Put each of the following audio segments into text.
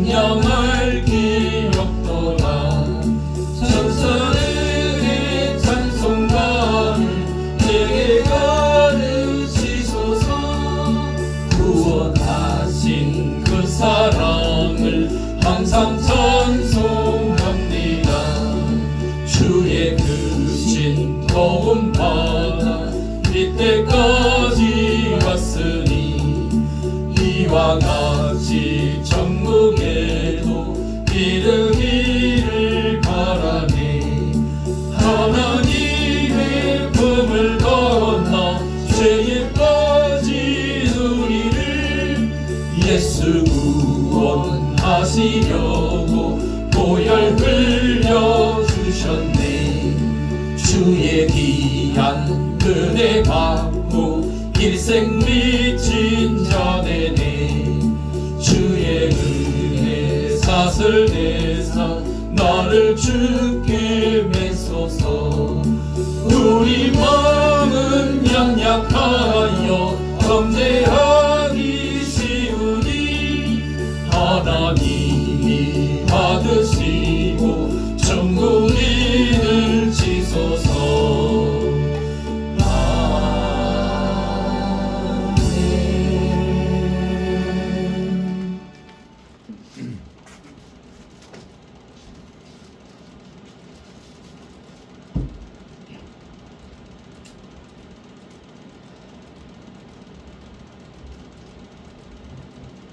성령을 기억도다. 천사들의 찬송가를 내게 가르치소서. 구원하신 그 사랑을 항상 찬송합니다. 주의 크신 도움 받아 이때까지 왔으니 이와 같이 천국에도 이르기를 바라네. 하나님의 품을 건너 죄에 빠진 우리를 예수 구원하시려고 보혈 흘려주셨네. 주의 귀한 은혜 받고 일생 미친 자네네. 주의 은혜 사슬 내사 나를 주께 메소서. 우리 마음은 연약하여 범죄하기 쉬우니 하나님이 받으시고 천국 이르시소서.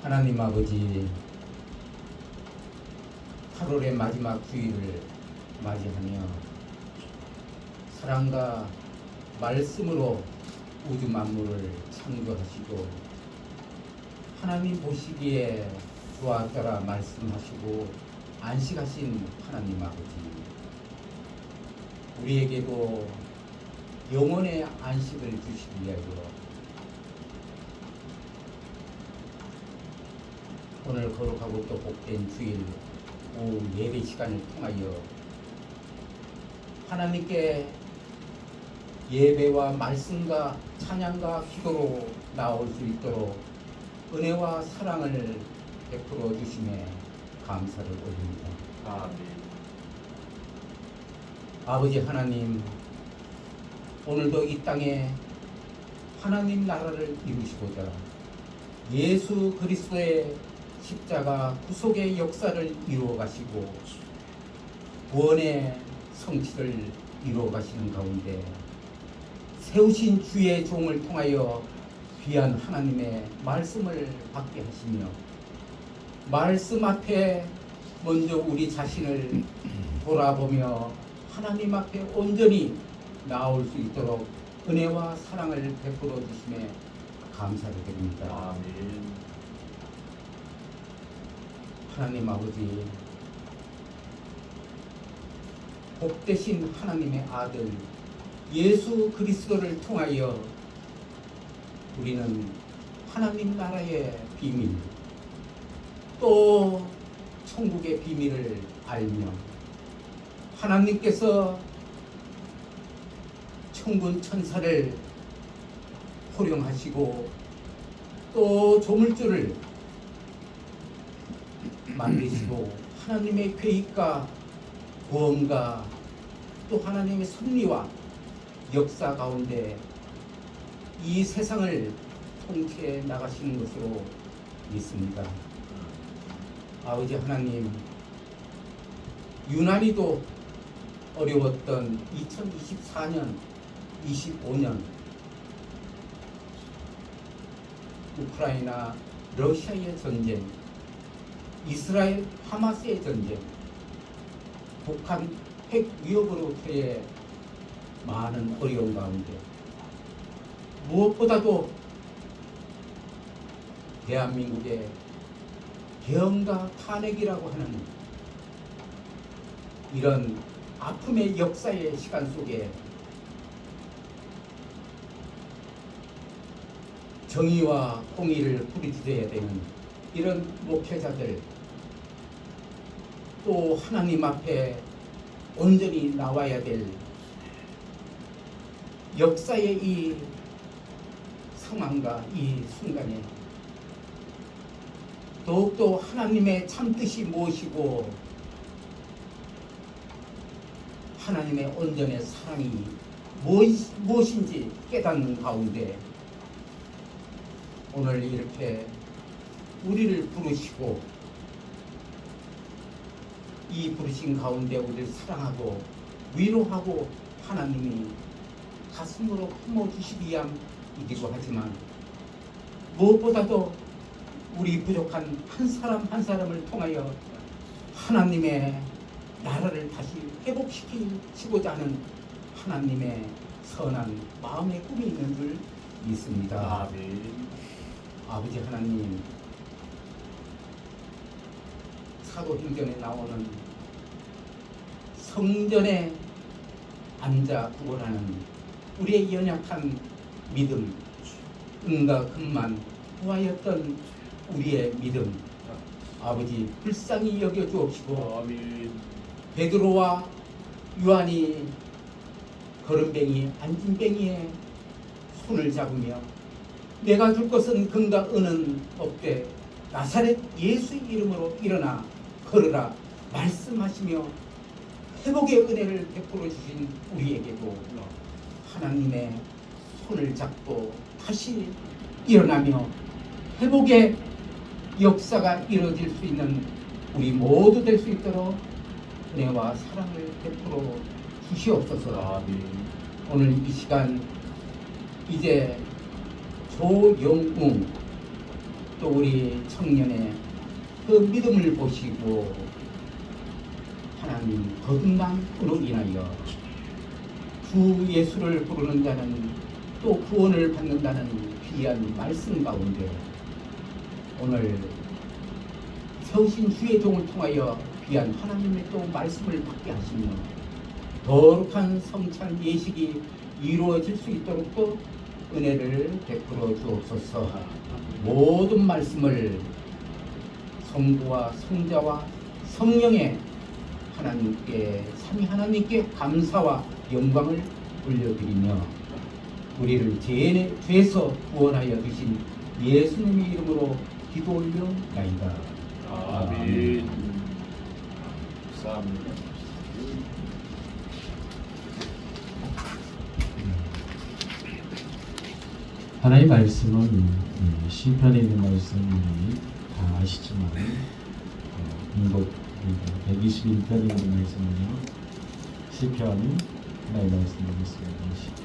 하나님 아버지, 8월의 마지막 주일을 맞이하며 사랑과 말씀으로 우주 만물을 창조하시고 하나님 보시기에 좋았더라 말씀하시고 안식하신 하나님 아버지, 우리에게도 영혼의 안식을 주시기 위하여 오늘 거룩하고 또 복된 주일 오후 예배 시간을 통하여 하나님께 예배와 말씀과 찬양과 기도로 나올 수 있도록 은혜와 사랑을 베풀어 주심에 감사를 올립니다. 아멘. 아버지 하나님, 오늘도 이 땅에 하나님 나라를 이루시고자 예수 그리스도의 십자가 구속의 역사를 이루어 가시고 구원의 성취를 이루어 가시는 가운데 세우신 주의 종을 통하여 귀한 하나님의 말씀을 받게 하시며 말씀 앞에 먼저 우리 자신을 돌아보며 하나님 앞에 온전히 나올 수 있도록 은혜와 사랑을 베풀어 주심에 감사를 드립니다. 아멘. 하나님 아버지, 복되신 하나님의 아들 예수 그리스도를 통하여 우리는 하나님 나라의 비밀 또 천국의 비밀을 알며 하나님께서 천군 천사를 호령하시고 또 조물주를 만드시고 하나님의 계획과 구원과 또 하나님의 섭리와 역사 가운데 이 세상을 통치해 나가시는 것으로 믿습니다. 아버지 하나님, 유난히도 어려웠던 2024년, 25년 우크라이나 러시아의 전쟁, 이스라엘 하마스의 전쟁, 북한 핵 위협으로부터의 많은 어려움 가운데 무엇보다도 대한민국의 계엄과 탄핵이라고 하는 이런 아픔의 역사의 시간 속에 정의와 공의를 부르짖어야 되는 이런 목회자들, 또 하나님 앞에 온전히 나와야 될 역사의 이 상황과 이 순간에 또 더욱더 하나님의 참뜻이 무엇이고 하나님의 온전의 사랑이 무엇인지 깨닫는 가운데 오늘 이렇게 우리를 부르시고 이 부르신 가운데 우리를 사랑하고 위로하고 하나님이 가슴으로 품어주시기 위함이기도 하지만 무엇보다도 우리 부족한 한 사람 한 사람을 통하여 하나님의 나라를 다시 회복시키시고자 하는 하나님의 선한 마음의 꿈이 있는 줄 믿습니다. 아멘. 아버지 하나님, 사도행전에 나오는 성전에 앉아 구걸하는 우리의 연약한 믿음, 은과 금만 구하였던 우리의 믿음, 아버지 불쌍히 여겨 주옵시고 아멘. 베드로와 요한이 거름뱅이 안진뱅이의 손을 잡으며 내가 줄 것은 금과 은은 없되 나사렛 예수 이름으로 일어나 걸으라 말씀하시며 회복의 은혜를 베풀어 주신 우리에게도 하나님의 손을 잡고 다시 일어나며 회복의 역사가 이루어질 수 있는 우리 모두 될 수 있도록 은혜와 사랑을 베풀어 주시옵소서. 아멘. 오늘 이 시간 이제 조영웅 또 우리 청년의 그 믿음을 보시고 하나님 거듭남으로 인하여 주 예수를 부르는 자는 또 구원을 받는다는 귀한 말씀 가운데 오늘 세우신 주의 종을 통하여 귀한 하나님의 또 말씀을 받게 하시며 거룩한 성찬 예식이 이루어질 수 있도록 또 은혜를 베풀어 주옵소서. 모든 말씀을 성부와 성자와 성령의 하나님께 삼위 하나님께 감사와 영광을 올려드리며 우리를 죄에서 구원하여 주신 예수님의 이름으로 기도 올려나이다. 아멘. 감사합니다. 하나님의 말씀은 시편에 있는 말씀이 다 아시지만 민국 121편에 있는 말씀은요. 시편 하나님의 말씀이겠습니다. 시편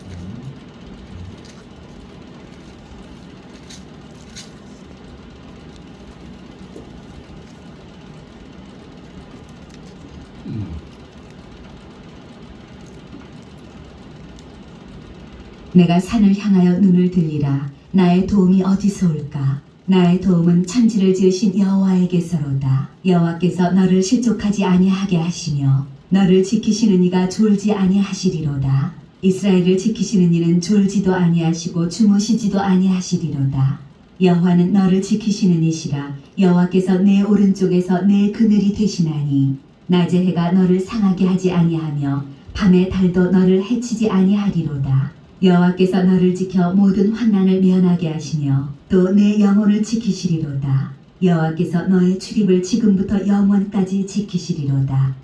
내가 산을 향하여 눈을 들리라. 나의 도움이 어디서 올까? 나의 도움은 천지를 지으신 여호와에게서로다. 여호와께서 너를 실족하지 아니하게 하시며 너를 지키시는 이가 졸지 아니하시리로다. 이스라엘을 지키시는 이는 졸지도 아니하시고 주무시지도 아니하시리로다. 여호와는 너를 지키시는 이시라. 여호와께서 내 오른쪽에서 내 그늘이 되시나니 낮의 해가 너를 상하게 하지 아니하며 밤의 달도 너를 해치지 아니하리로다. 여호와께서 너를 지켜 모든 환난을 면하게 하시며 또 내 영혼을 지키시리로다. 여호와께서 너의 출입을 지금부터 영원까지 지키시리로다.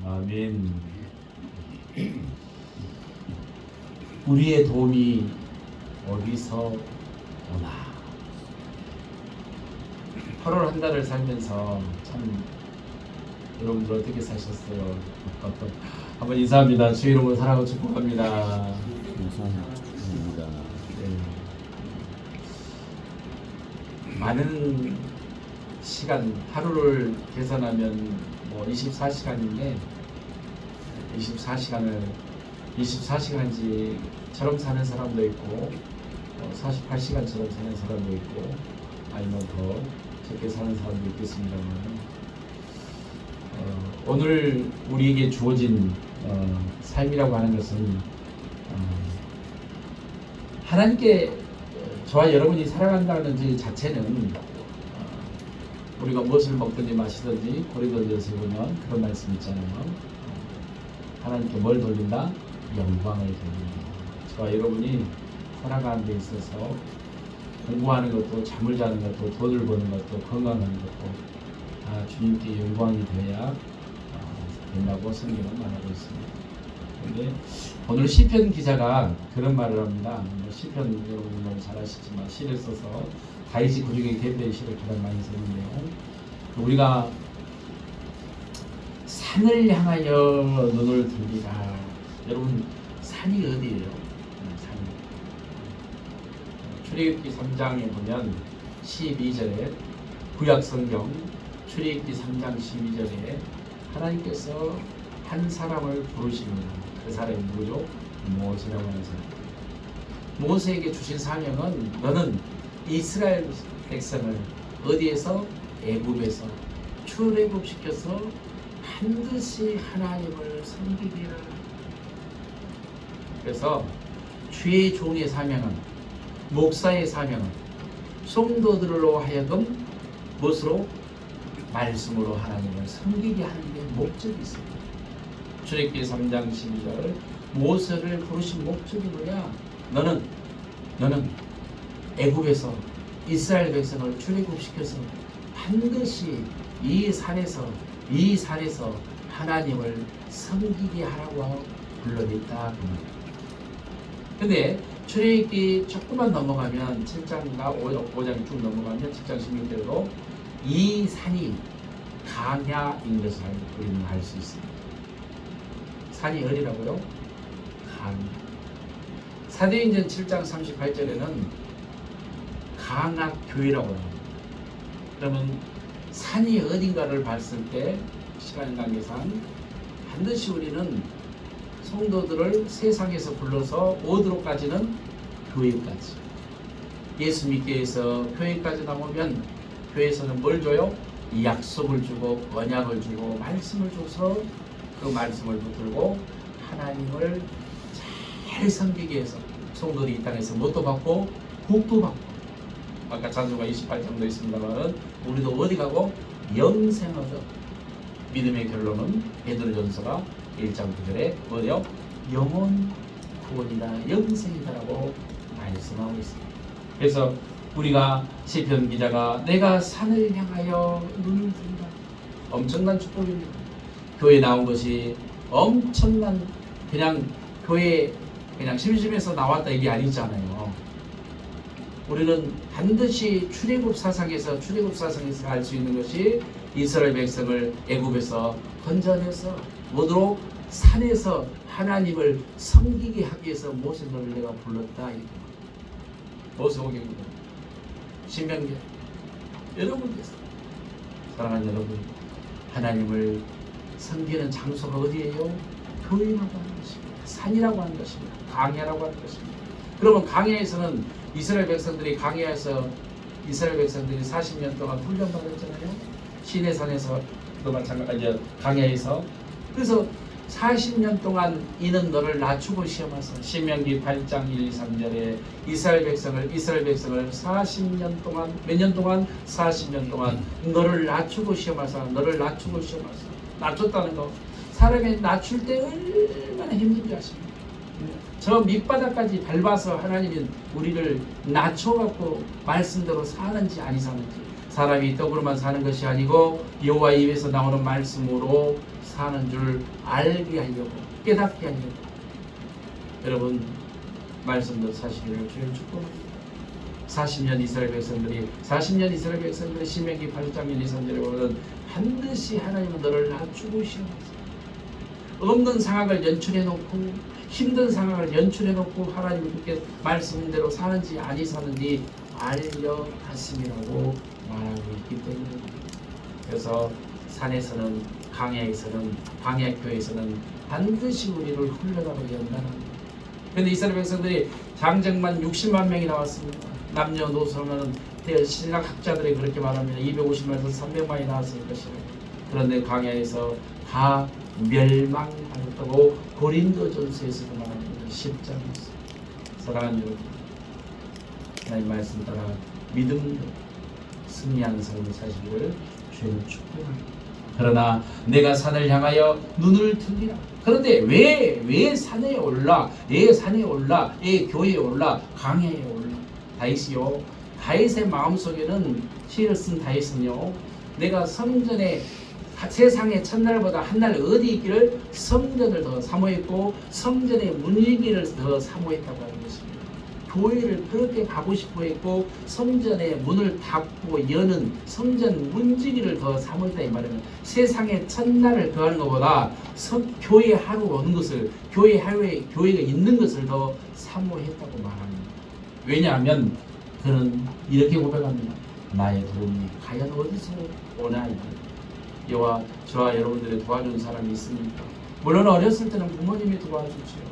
아멘. 우리의 도움이 어디서 오나. 8월 한 달을 살면서 참 여러분들 어떻게 사셨어요? 한번 인사합니다. 주의 이름으로 사랑하고 축복합니다. 감사합니다. 네. 많은 시간, 하루를 계산하면 뭐 24시간인데 24시간인지처럼 사는 사람도 있고 48시간처럼 사는 사람도 있고 아니면 더 적게 사는 사람도 있겠습니다만 오늘 우리에게 주어진 삶이라고 하는 것은 하나님께 저와 여러분이 살아간다는 그 자체는 우리가 무엇을 먹든지 마시든지 고리 던져서 보면 그런 말씀 있잖아요. 하나님께 뭘 돌린다? 영광을 돌린다. 저와 여러분이 살아가는 데 있어서 공부하는 것도 잠을 자는 것도 돈을 버는 것도 건강하는 것도 다 주님께 영광이 되어야 된다고 성경은 말하고 있습니다. 그런데 오늘 시편 기자가 그런 말을 합니다. 시편 여러분들 잘 아시지만 시를 써서 다윗이 그중에 대표의 시를 가장 많이 썼는데요. 우리가 산을 향하여 눈을 들리라. 여러분 산이 어디예요? 산이. 출애굽기 3장에 보면 12절에 구약성경 출애굽기 3장 12절에 하나님께서 한 사람을 부르십니다. 그 사람이 누구죠? 모세라고 하는 사람. 모세에게 주신 사명은 너는 이스라엘 백성을 어디에서? 애굽에서 출애굽시켜서 반드시 하나님을 섬기리라. 그래서 주의 종의 사명은, 목사의 사명은 성도들로 하여금 무엇으로? 말씀으로 하나님을 섬기게 하는 데 목적이 있습니다. 출애굽기 3장 12절 모세를 부르신 목적이 뭐냐? 너는 애굽에서 이스라엘 백성을 출애굽시켜서 반드시 이 산에서 하나님을 섬기게 하라고 불러냈다. 근데 출애굽기 조금만 넘어가면 7장과 5장 쭉 넘어가면 7장 16절로 이 산이 강야인 것을 우리는 알 수 있습니다. 산이 어디라고요? 강야. 사도행전 7장 38절에는 강학교회라고 합니다. 그러면 산이 어딘가를 봤을 때 시간 관계상 반드시 우리는 성도들을 세상에서 불러서 어디로까지는? 교회까지. 예수 믿기 위해서 교회까지 나오면 교회에서는 뭘 줘요? 약속을 주고 언약을 주고 말씀을 줘서 그 말씀을 붙들고 하나님을 잘 섬기기 위해서 성도들이 이 땅에서 뭣도 받고 복도 받고, 아까 찬송가 28장도 있습니다만 우리도 어디 가고? 영생하죠. 믿음의 결론은 베드로전서가 1장 9절에 뭐예요? 영원 구원이다, 영생이다라고 말씀하고 있습니다. 그래서 우리가 시편 기자가 내가 산을 향하여 눈을 든다. 엄청난 축복입니다. 교회 나온 것이 엄청난, 그냥 교회 그냥 심심해서 나왔다 이게 아니잖아요. 우리는 반드시 출애굽 사상에서 알 수 있는 것이 이스라엘 백성을 애굽에서 건져내서 뭐로? 산에서 하나님을 섬기게 하기 위해서 모세 너를 내가 불렀다. 모세오경입니다. 신명기. 여러분께서 사랑하는 여러분, 하나님을 섬기는 장소가 어디예요? 교회라고 하는 것입니다. 산이라고 하는 것입니다. 강야라고 하는 것입니다. 그러면 강야에서는 이스라엘 백성들이 40년 동안 훈련받았잖아요. 시내산에서 또 마찬가지 강야에서. 그래서 40년 동안 이는 너를 낮추고 시험하사. 신명기 8장 1, 2, 3절에 이스라엘 백성을 40년 동안, 몇 년 동안? 40년 동안 너를 낮추고 시험하사. 낮췄다는 거, 사람이 낮출 때 얼마나 힘든지 아십니까? 저 밑바닥까지 밟아서 하나님은 우리를 낮춰갖고 말씀대로 사는지 아니 사는지, 사람이 떡으로만 사는 것이 아니고 여호와 입에서 나오는 말씀으로 사는 줄 알게 하려고, 깨닫게 하려고 여러분 말씀도 사시기를 주님 축복합니다. 40년 이스라엘 백성들이 신명기 8장 1, 2, 3절에 보면 반드시 하나님은 너를 낮추고 시험하세요. 없는 상황을 연출해놓고 힘든 상황을 연출해놓고 하나님은 그렇게 말씀대로 사는지 아니 사는지 알려갔음이라고 말하고 있기 때문에, 그래서 산에서는, 강야에서는, 광야교회에서는 반드시 우리를 훈련하고 연단합니다. 그런데 이스라엘 백성들이 장정만 60만 명이 나왔습니다. 남녀노소는 신학 학자들이 그렇게 말합니다. 250만에서 300만이 나왔을 것이라고. 그런데 광야에서 다 멸망하였다고 고린도전서에서도 말합니다. 10장에서. 사랑하는 여러분, 하나님 말씀 따라 믿음으로 승리하는 삶을 사시기를 주님 축복합니다. 그러나 내가 산을 향하여 눈을 들리라. 그런데 왜 산에 올라? 왜 교회에 올라? 강야에 올라? 다윗이요, 다윗의 마음속에는 시를 쓴 다윗은요, 내가 성전에 세상의 첫날보다 한 날 어디 있기를 성전을 더 사모했고 성전의 문이기를 더 사모했다고 하는 것입니다. 교회를 그렇게 가고 싶어 했고 성전의 문을 닫고 여는 성전 문지기를 더 사모했다 이 말은 세상의 첫날을 거하는 것보다 교회 하루 오는 것을 교회 하루에 교회가 있는 것을 더 사모했다고 말합니다. 왜냐하면 그는 이렇게 고백합니다. 나의 도움이 과연 어디서 오나 이 말입니다. 여호와 저와 여러분들의 도와준 사람이 있습니까? 물론 어렸을 때는 부모님이 도와주지요.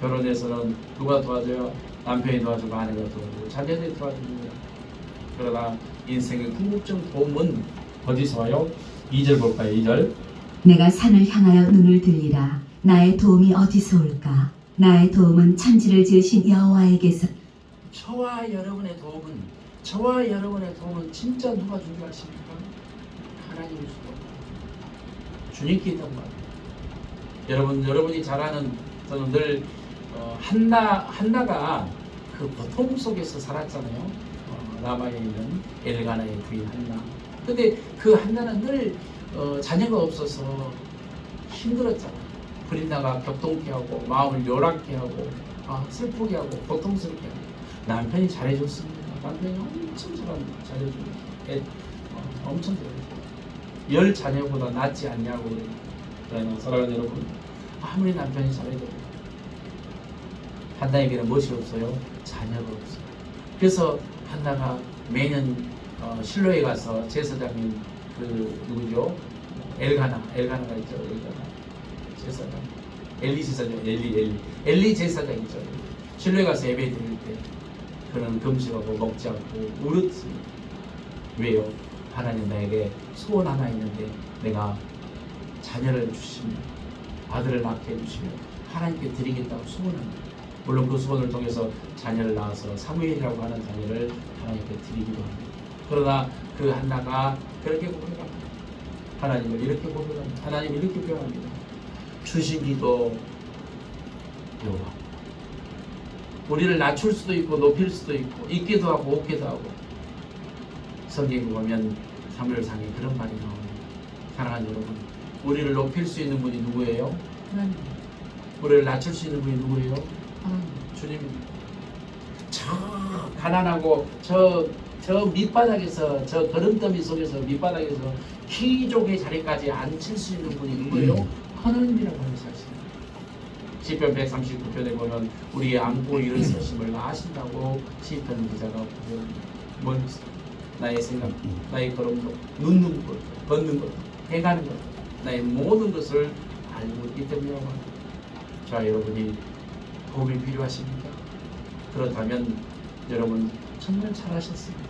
결혼해서는 누가 도와줘요? 남편이 도와주고 아내가 도와주고 자녀들이 도와줍니다. 그러나 인생의 궁극적 도움은 어디서 와요? 2절 볼까요? 2절. 내가 산을 향하여 눈을 들리라. 나의 도움이 어디서 올까? 나의 도움은 천지를 지으신 여호와에게서. 저와 여러분의 도움은 진짜 누가 주게 하십니까? 하나님이 주고 주님께 있단 말이에요. 여러분이 잘 아는 저는 늘 한나가 그 고통 속에서 살았잖아요. 라마에 있는 엘가나의 부인 한나. 근데 그 한나는 늘 자녀가 없어서 힘들었잖아요. 브린다가 격동케 하고 마음을 요란케 하고 슬프게 하고 고통스럽게 하고 남편이 잘해줬습니다. 남편이 엄청 잘해줍니다. 엄청 잘해줘요. 10자녀보다 낫지 않냐고 그래요. 사랑하는 여러분, 아무리 남편이 잘해줘도 한나에게는 무엇이 없어요? 자녀가 없어요. 그래서 한나가 매년 실로에 가서 제사장인 그 누구죠? 엘가나가 있죠. 제사장. 엘리 제사장. 엘리 제사장이죠. 실로에 가서 예배 드릴 때 그는 금식하고 먹지 않고 울었습니다. 왜요? 하나님 나에게 소원 하나 있는데 내가 자녀를 주시면 아들을 낳게 해주시면 하나님께 드리겠다고 소원합니다. 물론 그 소원을 통해서 자녀를 낳아서 사무엘이라고 하는 자녀를 하나님께 드리기도 합니다. 그러나 그 한나가 그렇게 고백합니다. 하나님을 이렇게 고백합니다. 하나님을 이렇게 표현합니다. 주시기도 여호와. 우리를 낮출 수도 있고 높일 수도 있고 있기도 하고 없기도 하고 성경에 보면 사무엘상에 그런 말이 나옵니다. 사랑하는 여러분, 우리를 높일 수 있는 분이 누구예요? 하나님. 우리를 낮출 수 있는 분이 누구예요? 하나님, 주님입니다. 저 가난하고 저 밑바닥에서 저 걸음더미 속에서 밑바닥에서 귀족의 자리까지 앉힐 수 있는 분이 누구예요? 하나님이라고 하는 사실. 시편 139편에 보면 우리의 안고 일어서심을 아신다고 시편 기자가 보여줍니다. 뭔지 나의 생각, 나의 걸음도, 눕는 것, 걷는 것, 행하는 것, 나의 모든 것을 알고 있기 때문이라고 합니다. 자, 여러분이 도움이 필요하십니까? 그렇다면 여러분 정말 잘하셨습니다.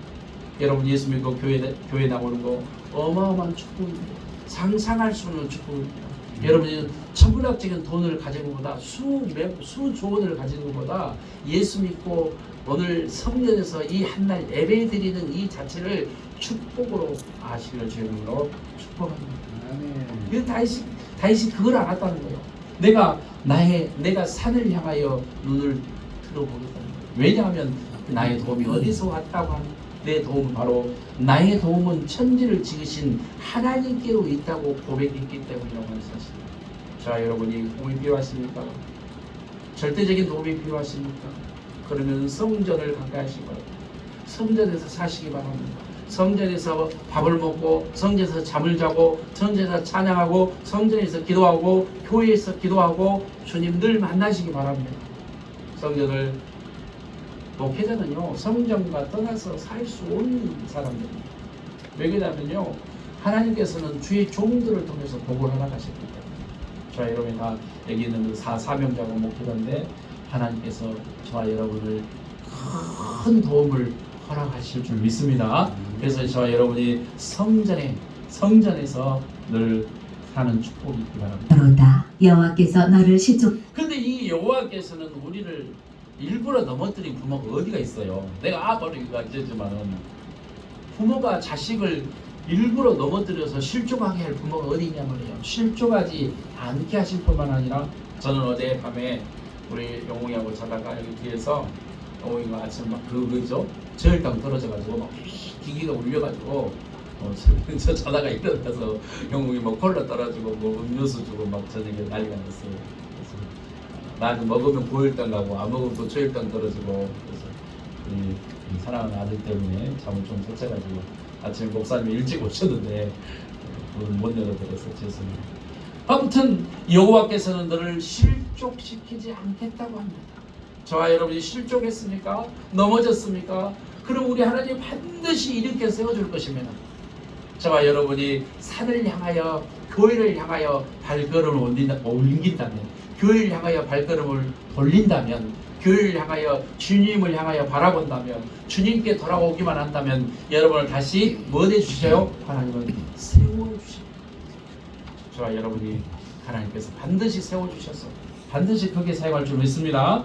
여러분 예수 믿고 교회 나오는 거 어마어마한 축복입니다. 상상할 수 없는 축복입니다. 여러분이 천문학적인 돈을 가지는 것보다 수조 원을 가지는 것보다 예수 믿고 오늘 성전에서 이 한날 예배 드리는 이 자체를 축복으로 아시기를 주님으로 축복합니다. 그 다윗이 그걸 알았다는 거예요. 내가 산을 향하여 눈을 들어보겠다는 거예요. 왜냐하면 나의 도움이 어디서 왔다고 하는 내 도움은 바로 나의 도움은 천지를 지으신 하나님께로 있다고 고백했기 때문이라고 하는 사실. 자, 여러분이 도움이 필요하십니까? 절대적인 도움이 필요하십니까? 그러면 성전을 가까이 하시기 바랍니다. 성전에서 사시기 바랍니다. 성전에서 밥을 먹고 성전에서 잠을 자고 성전에서 찬양하고 성전에서 기도하고 교회에서 기도하고 주님 늘 만나시기 바랍니다. 성전을 목회자는요 성전과 떠나서 살 수 없는 사람들입니다. 왜 그러냐면요 하나님께서는 주의 종들을 통해서 복을 허락하셨기 때문에. 자, 여러분이 다 여기 있는 사명자고 목회자인데 하나님께서 저와 여러분을 큰 도움을 허락하실 줄 믿습니다. 그래서 저와 여러분이 성전에서 늘 사는 축복이 있기 바랍니다. 너로다. 여호와께서 너를 근데 이 여호와께서는 우리를 일부러 넘어뜨린 부모가 어디가 있어요? 내가 바로 이거 알지만은 부모가 자식을 일부러 넘어뜨려서 실족하게 할 부모가 어디 있냐 말이에요. 실족하지 않게 하실 뿐만 아니라 저는 어젯밤에 우리 영웅이하고 자다가 여기 뒤에서 영웅이가 아침 막 그거죠 저혈당 떨어져가지고 막 기기가 울려가지고 저 자다가 일어나서 영웅이 뭐 콜라 떨어지고 뭐 음료수 주고 막 저녁에 난리가 났어요. 그래서 나는 먹으면 고혈당 가고 안 먹으면 또 저혈당 떨어지고 그래서 이 사랑하는 아들 때문에 잠을 좀 설쳐가지고 아침에 목사님이 일찍 오셨는데 문을 못 열어드려서 죄송해요. 아무튼 여호와께서는 너를 실족시키지 않겠다고 합니다. 저와 여러분이 실족했습니까? 넘어졌습니까? 그럼 우리 하나님 반드시 일으켜 세워줄 것입니다. 저와 여러분이 산을 향하여 교회를 향하여 발걸음을 옮긴다면, 교회를 향하여 발걸음을 돌린다면, 교회를 향하여 주님을 향하여 바라본다면, 주님께 돌아오기만 한다면 여러분을 다시 뭐 해주셔요? 하나님은 세워주십니다. 저와 여러분이 하나님께서 반드시 세워주셔서 반드시 크게 사용할 줄 믿습니다.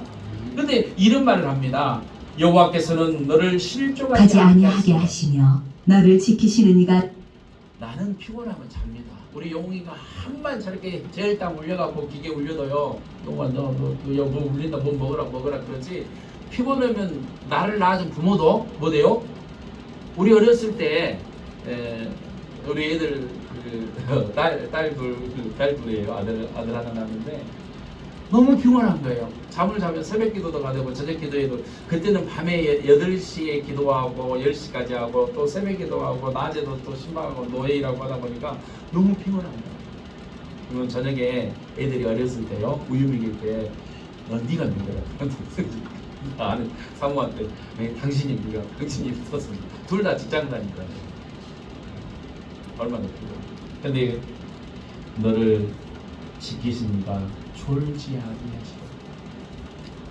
그런데 이런 말을 합니다. 여호와께서는 너를 실족하지 아니하게 하시며 너를 지키시는 이가 나는 피곤하면 잡니다. 우리 영웅이가 한번 저렇게 저혈당 울려갖고 기계 울려도요. 영웅아 너 뭐 울린다 뭐 먹으라 그러지. 피곤하면 나를 낳아준 부모도 뭐 돼요? 우리 어렸을 때 우리 애들 딸 둘이에요. 아들 하나 낳았는데 너무 피곤한 거예요. 잠을 자면 새벽 기도도 가되고 저녁 기도에도 그때는 밤에 8시에 기도하고 10시까지 하고 또 새벽 기도하고 낮에도 또 신방하고 노예일하고 하다 보니까 너무 피곤한 거예요. 그러면 저녁에 애들이 어렸을 때요. 우유 먹일 때 네가 먹여라. 아는 사모한테 당신이 먹여. 당신이 붙었습니다. 둘 다 직장 다니니까 얼마나 피곤해. 근데 너를 지키십니다. 졸지 아니하시고.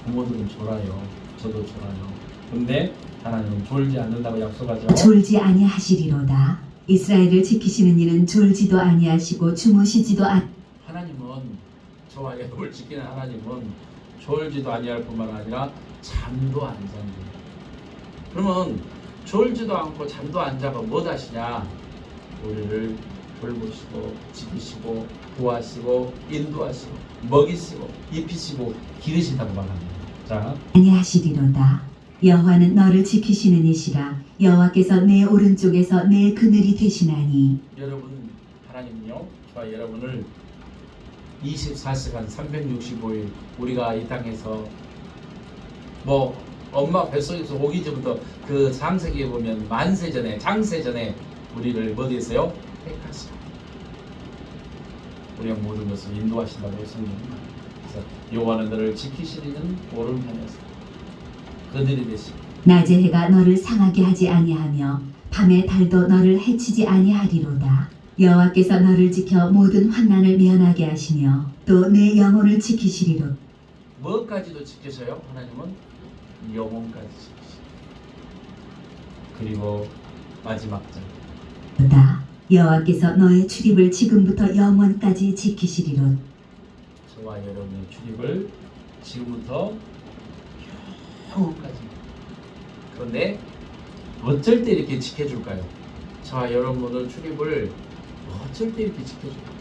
부모들은 졸아요. 저도 졸아요. 근데 하나님은 졸지 않는다고 약속하죠. 졸지 아니하시리로다. 이스라엘을 지키시는 이는 졸지도 아니하시고 주무시지도 하나님은 저와 여러분을 지키는 하나님은 졸지도 아니할 뿐만 아니라 잠도 안 잔대요. 그러면 졸지도 않고 잠도 안 자고 뭐 하시냐? 우리를 돌보시고 지키시고 구하시고 인도하시고 먹이시고 입히시고 기르신다고 말합니다. 자, 아니하시리로다. 여호와는 너를 지키시는 이시라. 여호와께서 내 오른쪽에서 내 그늘이 되시나니. 여러분 하나님은요 저와 여러분을 24시간 365일 우리가 이 땅에서 뭐 엄마 뱃속에서 오기 전부터 그 창세기에 보면 만세 전에 장세 전에 우리를 어디에서요? 택하시고 우리의 모든 것을 인도하신다고 성경은 말합니다. 그래서 여호와는 너를 지키시리는 오른편에서 그늘이 되시고 낮의 해가 너를 상하게 하지 아니하며 밤의 달도 너를 해치지 아니하리로다. 여호와께서 너를 지켜 모든 환난을 면하게 하시며 또 내 영혼을 지키시리로. 뭐까지도 지키셔요? 하나님은 영혼까지 지키시고 그리고 마지막 절 다 여호와께서 너의 출입을 지금부터 영원까지 지키시리로. 저와 여러분의 출입을 지금부터 영원까지. 그런데 어쩔 때 이렇게 지켜줄까요? 저와 여러분의 출입을 어쩔 때 이렇게 지켜줄까요?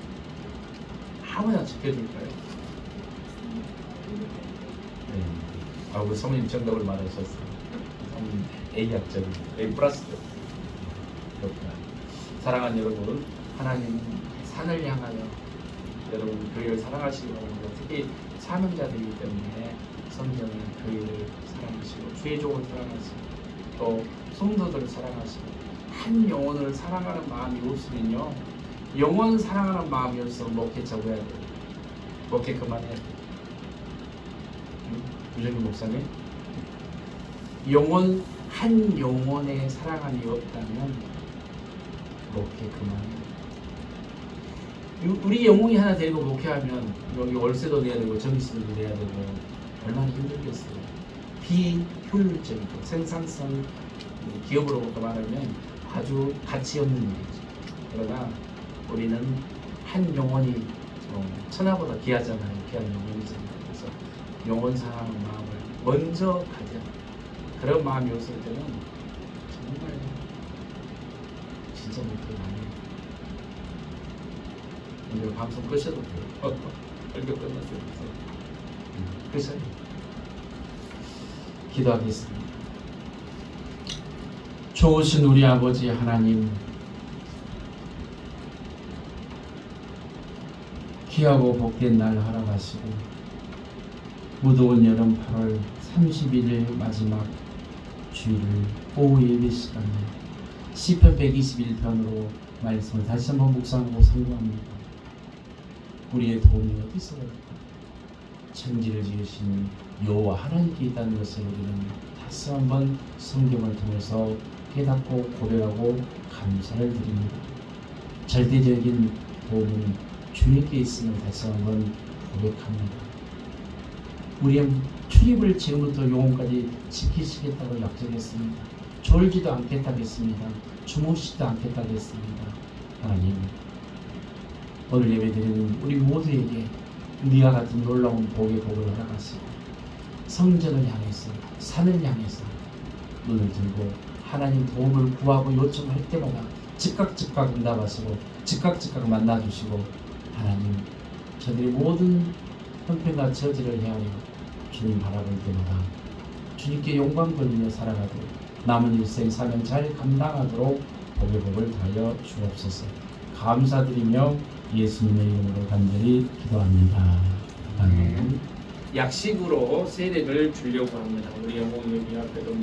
아무나 지켜줄까요? 네. 우리 성님 정답을 말하셨어요. 성님 A학점, A 플러스. 그렇구나. 사랑하는 여러분, 하나님 산을 향하여 여러분 교회를 사랑하시기 바랍니다. 특히 사명자들이기 때문에 성경은 교회를 사랑하시고 주의종을 사랑하시고 또 성도들을 사랑하시고 한 영혼을 사랑하는 마음이 없으면요 영혼 사랑하는 마음이 없으면 목회 접어야 돼요. 목회 그만해야 돼요. 유정규 목사님 영혼 한 영혼의 사랑함이 없다면 목회 그만해요. 우리 영혼이 하나 되고 목회하면 여기 월세도 내야 되고 전기세도 내야 되고 얼마나 힘들겠어요. 비효율적이고 생산성 기업으로부터 말하면 아주 가치 없는 일이죠. 그러나 우리는 한 영혼이 천하보다 귀하잖아요. 귀한 영혼이잖아요. 그래서 영혼 사랑하는 마음을 먼저 가져. 그런 마음이 없을 때는 정말 진짜 못해 많이. 오늘 방송 끄셔도 돼요. 얼굴 끝났어요. 끄셔요. 기도하겠습니다. 좋으신 우리 아버지 하나님, 귀하고 복된 날 허락하시고 무더운 여름 8월 31일 마지막 주일을 오후 예배 시간에 시편 121편으로 말씀을 다시 한번 묵상하고 상고합니다. 우리의 도움이 어디서 올까? 천지를 지으신 여호와 하나님께 있다는 것을 우리는 다시 한번 성경을 통해서 깨닫고 고백하고 감사를 드립니다. 절대적인 도움은 주님께 있음을 다시 한번 고백합니다. 우리의 출입을 지금부터 영혼까지 지키시겠다고 약속했습니다. 졸지도 않겠다고 했습니다. 주무시지도 않겠다고 했습니다. 하나님, 오늘 예배드리는 우리 모두에게 네와 같은 놀라운 복의 복을 허락하시고 성전을 향해서, 산을 향해서 눈을 들고 하나님 도움을 구하고 요청할 때마다 즉각 응답하시고 즉각 만나주시고, 하나님 저들의 모든 형편과 처지를 헤아려 주님 바라볼 때마다 주님께 영광 돌리며 살아가도록 남은 일생 사명 잘 감당하도록 복의 복을 다하여 주옵소서. 감사드리며 예수님의 이름으로 간절히 기도합니다. 아멘. 약식으로 세례를 주려고 합니다. 우리 영웅 여기 앞에도